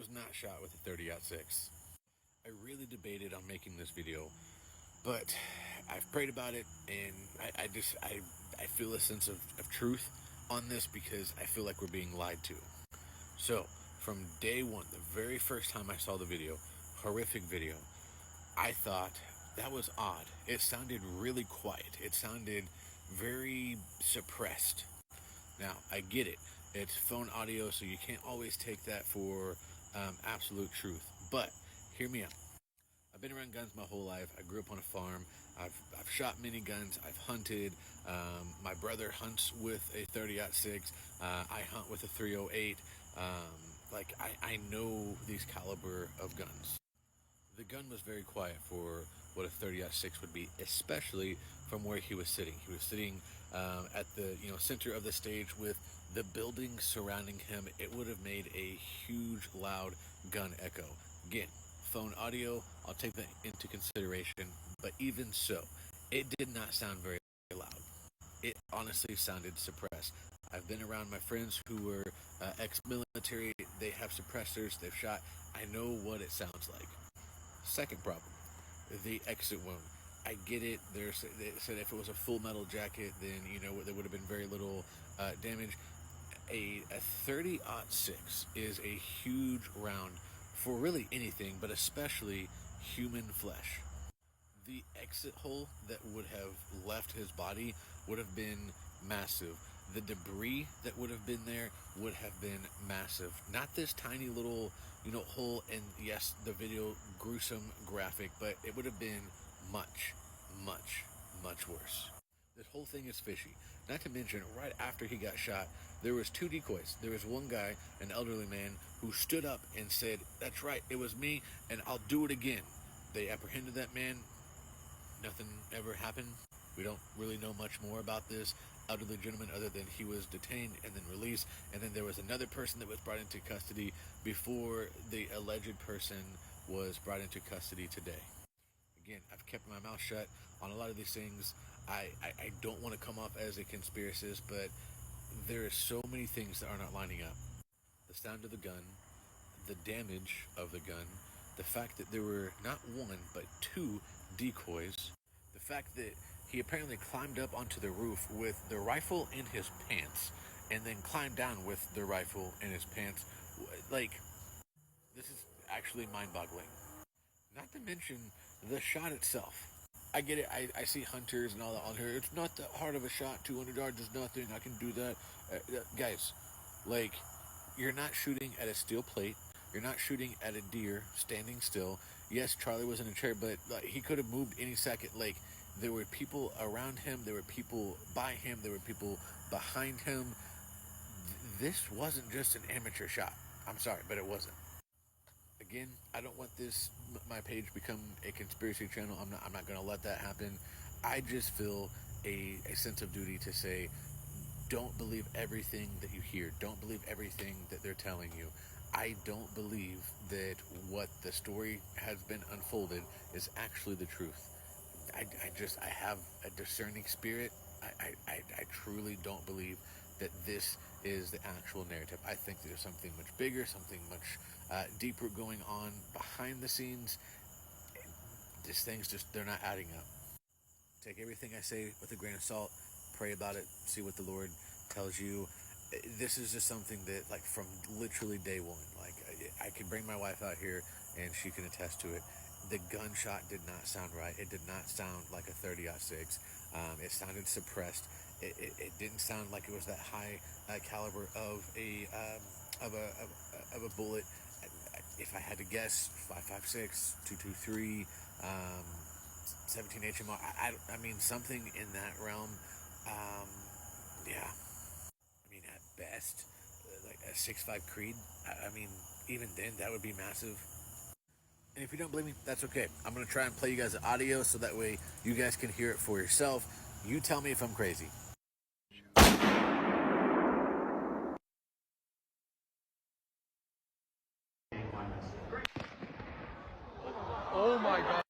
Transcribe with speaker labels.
Speaker 1: was not shot with a 30-06. I really debated on making this video, but I've prayed about it, and I feel a sense of truth on this because I feel like we're being lied to. So, from day one, the very first time I saw the video, horrific video, I thought that was odd. It sounded really quiet. It sounded very suppressed. Now, I get it. It's phone audio, so you can't always take that for absolute truth. But, hear me out. I've been around guns my whole life. I grew up on a farm. I've shot many guns. I've hunted. My brother hunts with a 30-06. I hunt with a 308. I know these caliber of guns. The gun was very quiet for what a 30-06 would be, especially from where he was sitting. He was sitting at the center of the stage with the buildings surrounding him. It would have made a huge, loud gun echo. Again, phone audio, I'll take that into consideration, but even so, it did not sound very loud. It honestly sounded suppressed. I've been around my friends who were ex-military. They have suppressors, they've shot. I know what it sounds like. Second problem, the exit wound. I get it. They said if it was a full metal jacket, then there would have been very little damage. A 30-06 is a huge round for really anything, but especially human flesh. The exit hole that would have left his body would have been massive. The debris that would have been there would have been massive. Not this tiny little, hole, and yes, the video, gruesome, graphic, but it would have been much, much, much worse. This whole thing is fishy. Not to mention, right after he got shot, there was two decoys. There was one guy, an elderly man, who stood up and said, "That's right, it was me, and I'll do it again." They apprehended that man. Nothing ever happened. We don't really know much more about this elderly gentleman other than he was detained and then released. And then there was another person that was brought into custody before the alleged person was brought into custody today. Again, I've kept my mouth shut on a lot of these things. I don't want to come off as a conspiracist, but there are so many things that are not lining up. The sound of the gun, the damage of the gun, the fact that there were not one, but two decoys, the fact that he apparently climbed up onto the roof with the rifle in his pants and then climbed down with the rifle in his pants. This is actually mind-boggling. Not to mention the shot itself. I get it. I see hunters and all that on here. It's not that hard of a shot. 200 yards is nothing. I can do that. Guys, you're not shooting at a steel plate. You're not shooting at a deer standing still. Yes, Charlie was in a chair, but he could have moved any second. There were people around him. There were people by him. There were people behind him. This wasn't just an amateur shot. I'm sorry, but it wasn't. Again, I don't want my page become a conspiracy channel. I'm not going to let that happen. I just feel a sense of duty to say, don't believe everything that you hear. Don't believe everything that they're telling you. I don't believe that what the story has been unfolded is actually the truth. I have a discerning spirit. I truly don't believe that this is the actual narrative. I think there's something much bigger, something much deeper going on behind the scenes. These things they're not adding up. Take everything I say with a grain of salt, pray about it, see what the Lord tells you. This is just something that, from literally day one, I could bring my wife out here and she can attest to it. The gunshot did not sound right. It did not sound like a 30-06. It sounded suppressed. It didn't sound like it was that high caliber of a bullet. If I had to guess, 5.56, 223, 17 HMR. I mean, something in that realm. Yeah. I mean, at best, a 6.5 Creed. I mean, even then, that would be massive. And if you don't believe me, that's okay. I'm going to try and play you guys the audio so that way you guys can hear it for yourself. You tell me if I'm crazy.
Speaker 2: Oh my God.